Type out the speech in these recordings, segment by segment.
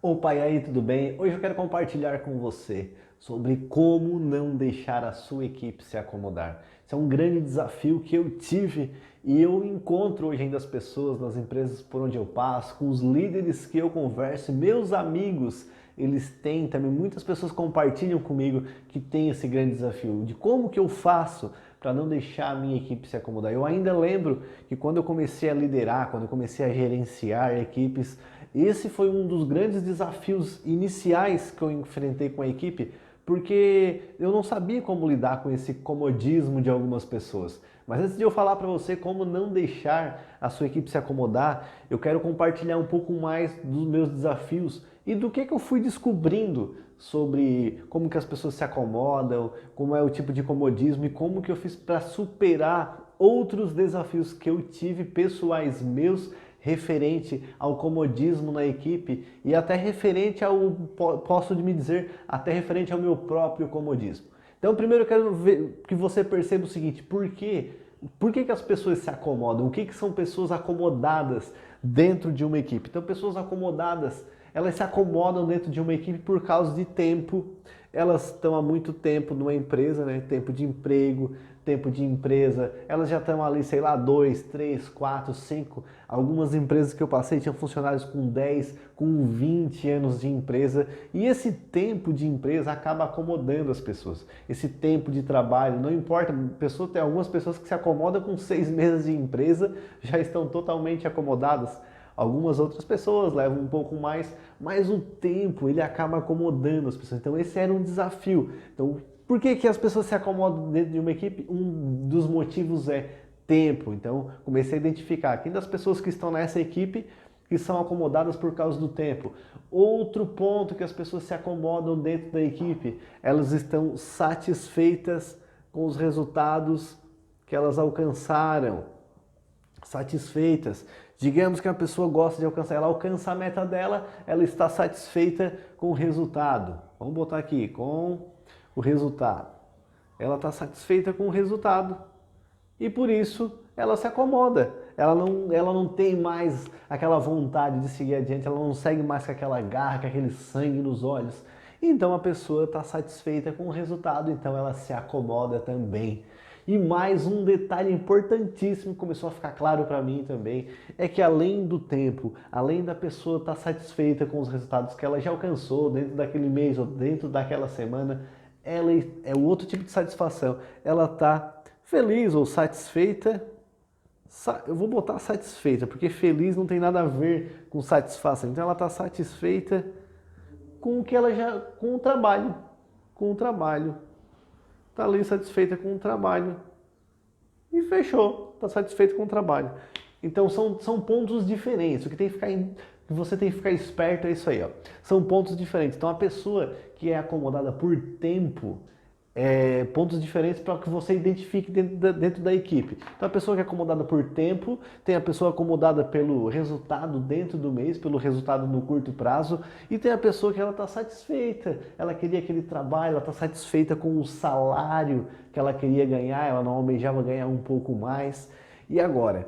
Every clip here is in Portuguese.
Opa, e aí, tudo bem? Hoje eu quero compartilhar com você sobre como não deixar a sua equipe se acomodar. Isso é um grande desafio que eu tive e eu encontro hoje ainda as pessoas nas empresas por onde eu passo, com os líderes que eu converso, meus amigos, eles têm também, muitas pessoas compartilham comigo que tem esse grande desafio de como que eu faço para não deixar a minha equipe se acomodar. Eu ainda lembro que quando eu comecei a liderar, quando eu comecei a gerenciar equipes, esse foi um dos grandes desafios iniciais que eu enfrentei com a equipe, porque eu não sabia como lidar com esse comodismo de algumas pessoas. Mas antes de eu falar para você como não deixar a sua equipe se acomodar, eu quero compartilhar um pouco mais dos meus desafios e do que eu fui descobrindo sobre como que as pessoas se acomodam, como é o tipo de comodismo e como que eu fiz para superar outros desafios que eu tive pessoais meus referente ao comodismo na equipe e até referente ao, posso me dizer, até referente ao meu próprio comodismo. Então, primeiro eu quero ver que você perceba o seguinte, por quê? Por que as pessoas se acomodam? O que são pessoas acomodadas dentro de uma equipe? Então, pessoas acomodadas, elas se acomodam dentro de uma equipe por causa de tempo. Elas estão há muito tempo numa empresa, né? Tempo de emprego, tempo de empresa. Elas já estão ali, sei lá, 2, 3, 4, 5. Algumas empresas que eu passei tinham funcionários com 10, com 20 anos de empresa. E esse tempo de empresa acaba acomodando as pessoas. Esse tempo de trabalho, não importa, tem algumas pessoas que se acomodam com 6 meses de empresa, já estão totalmente acomodadas. Algumas outras pessoas levam um pouco mais, mas o tempo ele acaba acomodando as pessoas. Então esse era um desafio. Então por que as pessoas se acomodam dentro de uma equipe? Um dos motivos é tempo. Então comecei a identificar quem das pessoas que estão nessa equipe que são acomodadas por causa do tempo. Outro ponto que as pessoas se acomodam dentro da equipe, elas estão satisfeitas com os resultados que elas alcançaram. Satisfeitas. Digamos que a pessoa gosta de alcançar, ela alcança a meta dela, ela está satisfeita com o resultado. Vamos botar aqui, com o resultado. Ela está satisfeita com o resultado e por isso ela se acomoda. Ela não tem mais aquela vontade de seguir adiante, ela não segue mais com aquela garra, com aquele sangue nos olhos. Então a pessoa está satisfeita com o resultado, então ela se acomoda também. E mais um detalhe importantíssimo que começou a ficar claro para mim também, é que além do tempo, além da pessoa estar satisfeita com os resultados que ela já alcançou dentro daquele mês ou dentro daquela semana, ela é o outro tipo de satisfação. Ela está feliz ou satisfeita. Eu vou botar satisfeita, porque feliz não tem nada a ver com satisfação. Então ela está satisfeita com o que ela já, com o trabalho, com o trabalho. Está ali satisfeita com o trabalho e fechou, está satisfeito com o trabalho. Então são pontos diferentes, o que tem que ficar que você tem que ficar esperto é isso aí, ó. São pontos diferentes. Então a pessoa que é acomodada por tempo, pontos diferentes para que você identifique dentro da equipe. Então a pessoa que é acomodada por tempo, tem a pessoa acomodada pelo resultado dentro do mês, pelo resultado no curto prazo, e tem a pessoa que ela está satisfeita, ela queria aquele trabalho, ela está satisfeita com o salário que ela queria ganhar, ela não almejava ganhar um pouco mais. E agora,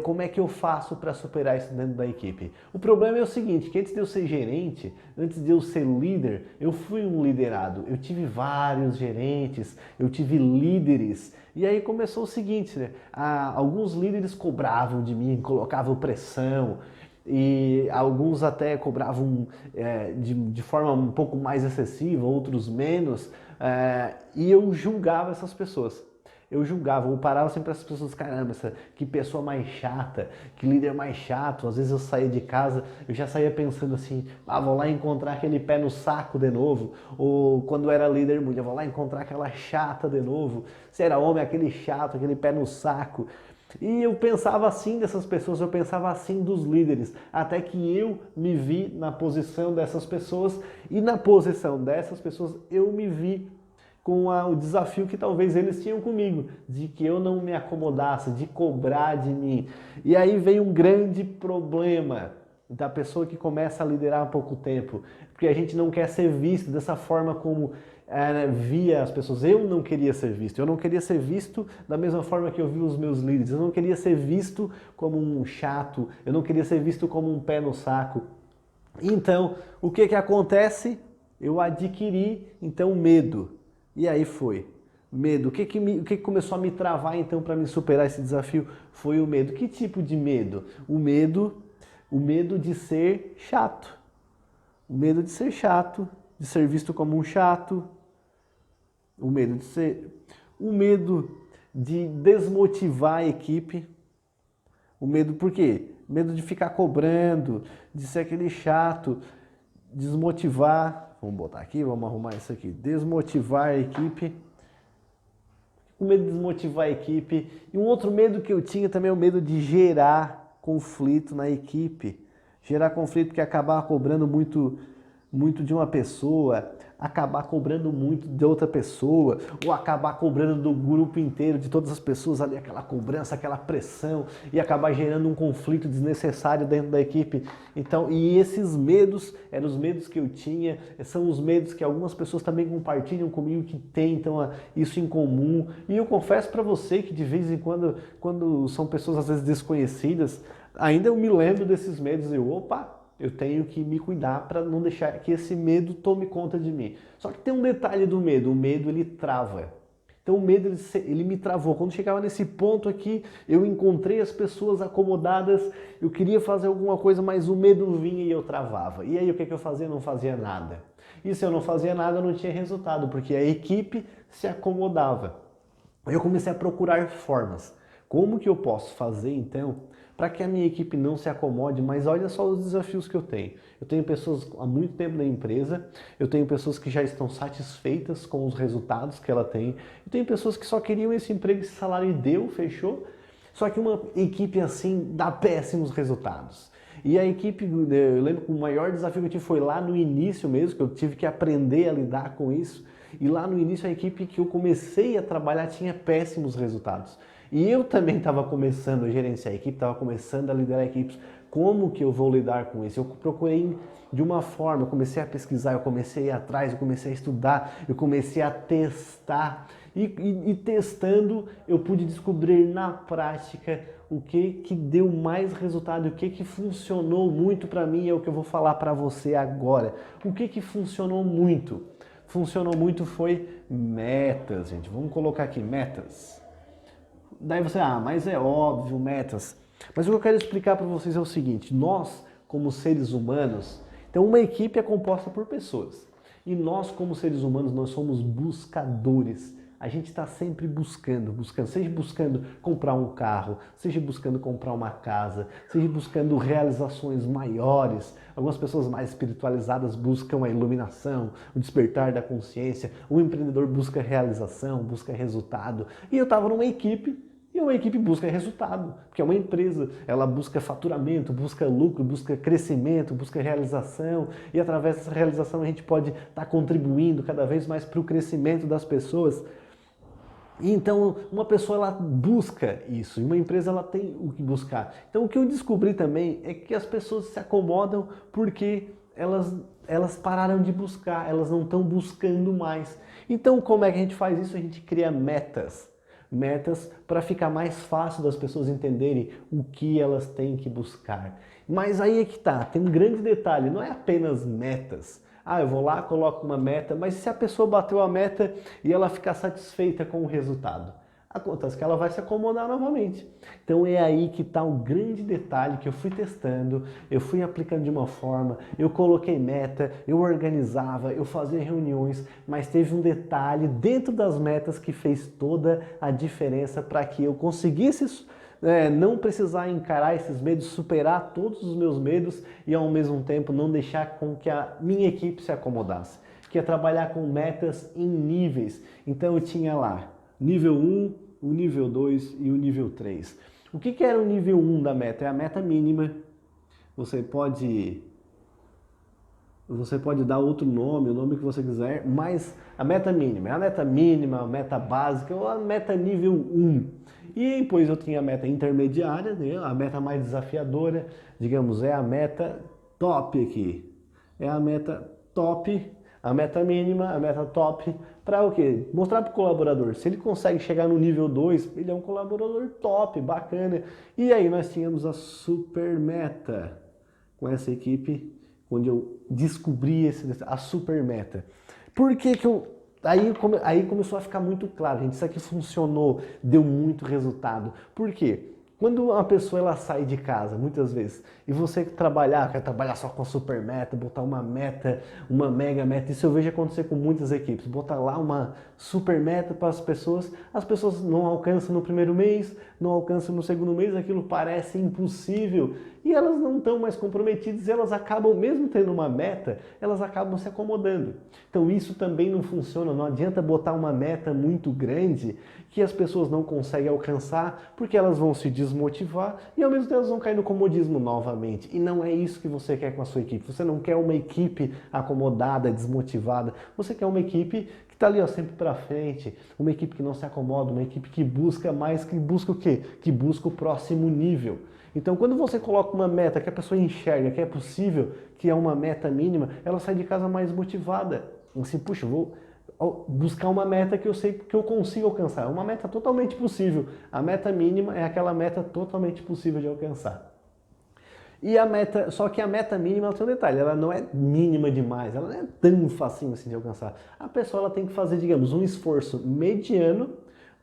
como é que eu faço para superar isso dentro da equipe? O problema é o seguinte, que antes de eu ser gerente, antes de eu ser líder, eu fui um liderado. Eu tive vários gerentes, eu tive líderes. E aí começou o seguinte, né? Alguns líderes cobravam de mim, colocavam pressão, e alguns até cobravam de forma um pouco mais excessiva, outros menos, e eu julgava essas pessoas. Eu julgava, eu parava sempre essas pessoas, caramba, que pessoa mais chata, que líder mais chato. Às vezes eu saía de casa, eu já saía pensando assim, vou lá encontrar aquele pé no saco de novo. Ou quando eu era líder mulher, vou lá encontrar aquela chata de novo. Se era homem, aquele chato, aquele pé no saco. E eu pensava assim dessas pessoas, eu pensava assim dos líderes, até que eu me vi na posição dessas pessoas e na posição dessas pessoas eu me vi com o desafio que talvez eles tinham comigo, de que eu não me acomodasse, de cobrar de mim. E aí vem um grande problema da pessoa que começa a liderar há pouco tempo, porque a gente não quer ser visto dessa forma como via as pessoas. Eu não queria ser visto, eu não queria ser visto da mesma forma que eu vi os meus líderes, eu não queria ser visto como um chato, eu não queria ser visto como um pé no saco. Então, o que que acontece? Eu adquiri, então, medo. E aí foi. Medo. O que que começou a me travar, então, para me superar esse desafio? Foi o medo. Que tipo de medo? O medo de ser chato. O medo de ser chato, de ser visto como um chato. O medo de ser... O medo de desmotivar a equipe. O medo por quê? Medo de ficar cobrando, de ser aquele chato, desmotivar. Vamos botar aqui, vamos arrumar isso aqui. Desmotivar a equipe. O medo de desmotivar a equipe. E um outro medo que eu tinha também é o medo de gerar conflito na equipe. Gerar conflito que acabar cobrando muito de uma pessoa, acabar cobrando muito de outra pessoa, ou acabar cobrando do grupo inteiro, de todas as pessoas ali, aquela cobrança, aquela pressão, e acabar gerando um conflito desnecessário dentro da equipe. Então, e esses medos eram os medos que eu tinha, são os medos que algumas pessoas também compartilham comigo, que têm então isso em comum. E eu confesso para você que de vez em quando são pessoas às vezes desconhecidas, ainda eu me lembro desses medos e opa, eu tenho que me cuidar para não deixar que esse medo tome conta de mim. Só que tem um detalhe do medo, o medo ele trava. Então o medo ele me travou. Quando chegava nesse ponto aqui, eu encontrei as pessoas acomodadas, eu queria fazer alguma coisa, mas o medo vinha e eu travava. E aí o que eu fazia? Não fazia nada. E se eu não fazia nada, eu não tinha resultado, porque a equipe se acomodava. Eu comecei a procurar formas. Como que eu posso fazer então para que a minha equipe não se acomode? Mas olha só os desafios que eu tenho. Eu tenho pessoas há muito tempo na empresa, eu tenho pessoas que já estão satisfeitas com os resultados que ela tem, eu tenho pessoas que só queriam esse emprego, esse salário e deu, fechou. Só que uma equipe assim dá péssimos resultados. E a equipe, eu lembro que o maior desafio que eu tive foi lá no início mesmo, que eu tive que aprender a lidar com isso. E lá no início a equipe que eu comecei a trabalhar tinha péssimos resultados. E eu também estava começando a gerenciar a equipe, estava começando a liderar equipes. Como que eu vou lidar com isso? Eu procurei de uma forma, eu comecei a pesquisar, eu comecei a ir atrás, eu comecei a estudar, eu comecei a testar. E testando eu pude descobrir na prática o que deu mais resultado, o que funcionou muito para mim, é o que eu vou falar para você agora. O que funcionou muito? Funcionou muito foi metas, gente. Vamos colocar aqui metas. Daí você, mas é óbvio, metas. Mas o que eu quero explicar para vocês é o seguinte, nós, como seres humanos, então uma equipe é composta por pessoas. E nós, como seres humanos, nós somos buscadores. A gente está sempre buscando, seja buscando comprar um carro, seja buscando comprar uma casa, seja buscando realizações maiores. Algumas pessoas mais espiritualizadas buscam a iluminação, o despertar da consciência. O empreendedor busca realização, busca resultado. E eu estava numa equipe. E uma equipe busca resultado, porque é uma empresa, ela busca faturamento, busca lucro, busca crescimento, busca realização, e através dessa realização a gente pode estar contribuindo cada vez mais para o crescimento das pessoas. E então uma pessoa ela busca isso, e uma empresa ela tem o que buscar. Então o que eu descobri também é que as pessoas se acomodam porque elas pararam de buscar, elas não estão buscando mais. Então como é que a gente faz isso? A gente cria metas. Metas para ficar mais fácil das pessoas entenderem o que elas têm que buscar. Mas aí é que tá, tem um grande detalhe, não é apenas metas. Eu vou lá, coloco uma meta, mas se a pessoa bateu a meta e ela ficar satisfeita com o resultado, acontece que ela vai se acomodar novamente. Então é aí que está o grande detalhe que eu fui testando, eu fui aplicando de uma forma, eu coloquei meta, eu organizava, eu fazia reuniões, mas teve um detalhe dentro das metas que fez toda a diferença para que eu conseguisse não precisar encarar esses medos, superar todos os meus medos e ao mesmo tempo não deixar com que a minha equipe se acomodasse, que é trabalhar com metas em níveis. Então eu tinha lá nível 1, o nível 2 e o nível 3. O que era o nível 1 da meta? É a meta mínima. Você pode dar outro nome, o nome que você quiser, mas a meta mínima é a meta básica ou a meta nível 1. E depois eu tinha a meta intermediária, né? A meta mais desafiadora, digamos, é a meta top aqui. É a meta top, a meta mínima, a meta top, para o quê? Mostrar para o colaborador. Se ele consegue chegar no nível 2, ele é um colaborador top, bacana. E aí nós tínhamos a super meta com essa equipe onde eu descobri a super meta. Por que que eu... Aí começou a ficar muito claro, gente, isso aqui funcionou, deu muito resultado. Por quê? Quando uma pessoa ela sai de casa, muitas vezes, e você quer trabalhar só com a super meta, botar uma meta, uma mega meta, isso eu vejo acontecer com muitas equipes, botar lá uma super meta para as pessoas não alcançam no primeiro mês, não alcançam no segundo mês, aquilo parece impossível, e elas não estão mais comprometidas, elas acabam, mesmo tendo uma meta, elas acabam se acomodando. Então isso também não funciona, não adianta botar uma meta muito grande que as pessoas não conseguem alcançar, porque elas vão se desmotivar e ao mesmo tempo elas vão cair no comodismo novamente. E não é isso que você quer com a sua equipe. Você não quer uma equipe acomodada, desmotivada. Você quer uma equipe que está ali ó, sempre para frente, uma equipe que não se acomoda, uma equipe que busca mais, que busca o quê? Que busca o próximo nível. Então, quando você coloca uma meta que a pessoa enxerga que é possível, que é uma meta mínima, ela sai de casa mais motivada. Assim, puxa, vou buscar uma meta que eu sei que eu consigo alcançar. É uma meta totalmente possível. A meta mínima é aquela meta totalmente possível de alcançar. E a meta, só que a meta mínima, ela tem um detalhe, ela não é mínima demais, ela não é tão facinho assim de alcançar. A pessoa ela tem que fazer, digamos, um esforço mediano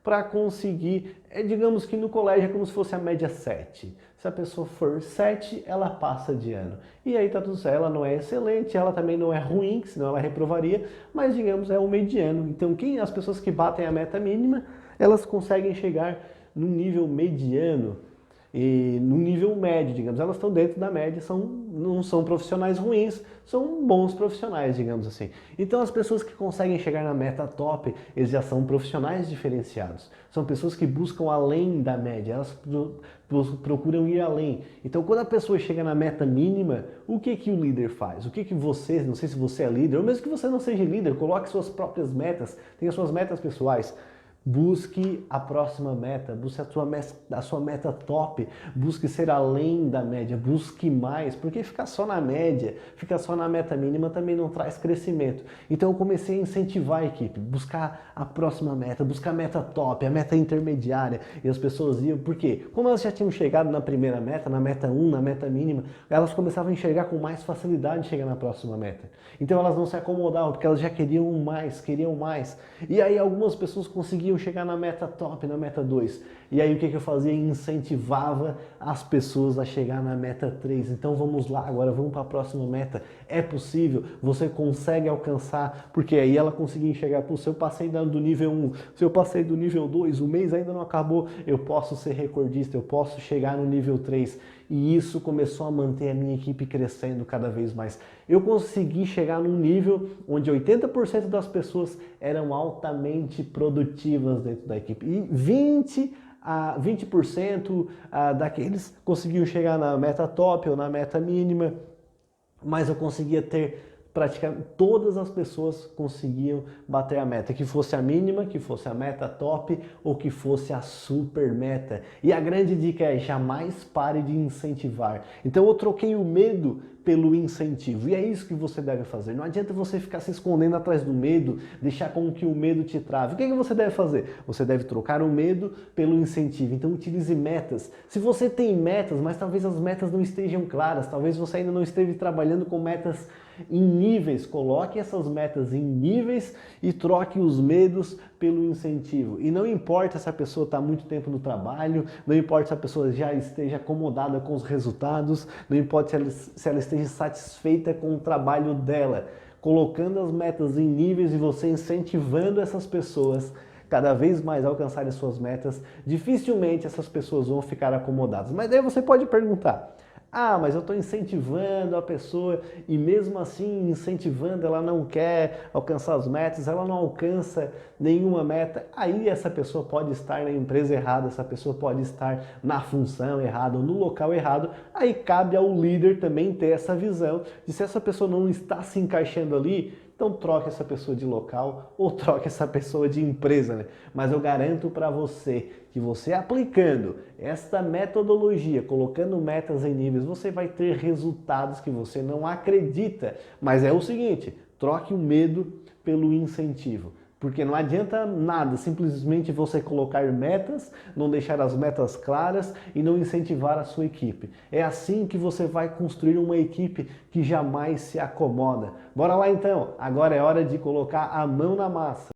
para conseguir, digamos que no colégio é como se fosse a média 7. Se a pessoa for 7, ela passa de ano. E aí tá tudo certo, ela não é excelente, ela também não é ruim, senão ela reprovaria, mas digamos é o mediano. Então as pessoas que batem a meta mínima, elas conseguem chegar no nível mediano. E no nível médio, digamos, elas estão dentro da média, não são profissionais ruins, são bons profissionais, digamos assim. Então as pessoas que conseguem chegar na meta top, eles já são profissionais diferenciados. São pessoas que buscam além da média, elas procuram ir além. Então quando a pessoa chega na meta mínima, o que o líder faz? O que você, não sei se você é líder, ou mesmo que você não seja líder, coloque suas próprias metas, tenha suas metas pessoais. Busque a próxima meta, busque a sua meta top, busque ser além da média, busque mais, porque ficar só na média, ficar só na meta mínima também não traz crescimento. Então eu comecei a incentivar a equipe, buscar a próxima meta, buscar a meta top, a meta intermediária, e as pessoas iam, por quê? Como elas já tinham chegado na primeira meta, na meta 1, na meta mínima, elas começavam a enxergar com mais facilidade chegar na próxima meta. Então elas não se acomodavam, porque elas já queriam mais, queriam mais. E aí algumas pessoas conseguiam chegar na meta top, na meta 2. E aí o que eu fazia? Incentivava as pessoas a chegar na meta 3. Então vamos lá, agora vamos para a próxima meta. É possível, você consegue alcançar, porque aí ela conseguia enxergar, se eu passei do nível 1, se eu passei do nível 2, o mês ainda não acabou, eu posso ser recordista, eu posso chegar no nível 3. E isso começou a manter a minha equipe crescendo cada vez mais. Eu consegui chegar num nível onde 80% das pessoas eram altamente produtivas dentro da equipe. E 20% daqueles conseguiam chegar na meta top ou na meta mínima, mas eu conseguia ter praticamente todas as pessoas conseguiam bater a meta, que fosse a mínima, que fosse a meta top ou que fosse a super meta. E a grande dica é jamais pare de incentivar. Então eu troquei o medo pelo incentivo. E é isso que você deve fazer. Não adianta você ficar se escondendo atrás do medo, deixar com que o medo te trave. O que você deve fazer? Você deve trocar o medo pelo incentivo. Então utilize metas. Se você tem metas, mas talvez as metas não estejam claras, talvez você ainda não esteja trabalhando com metas em níveis, coloque essas metas em níveis e troque os medos pelo incentivo. E não importa se a pessoa está muito tempo no trabalho, não importa se a pessoa já esteja acomodada com os resultados, não importa se ela esteja satisfeita com o trabalho dela. Colocando as metas em níveis e você incentivando essas pessoas cada vez mais a alcançarem suas metas, dificilmente essas pessoas vão ficar acomodadas. Mas daí você pode perguntar, mas eu estou incentivando a pessoa e mesmo assim incentivando ela não quer alcançar as metas, ela não alcança nenhuma meta. Aí essa pessoa pode estar na empresa errada, essa pessoa pode estar na função errada ou no local errado. Aí cabe ao líder também ter essa visão de se essa pessoa não está se encaixando ali, então troque essa pessoa de local ou troque essa pessoa de empresa, né? Mas eu garanto para você que você aplicando esta metodologia, colocando metas em níveis, você vai ter resultados que você não acredita. Mas é o seguinte, troque o medo pelo incentivo. Porque não adianta nada, simplesmente você colocar metas, não deixar as metas claras e não incentivar a sua equipe. É assim que você vai construir uma equipe que jamais se acomoda. Bora lá então, agora é hora de colocar a mão na massa.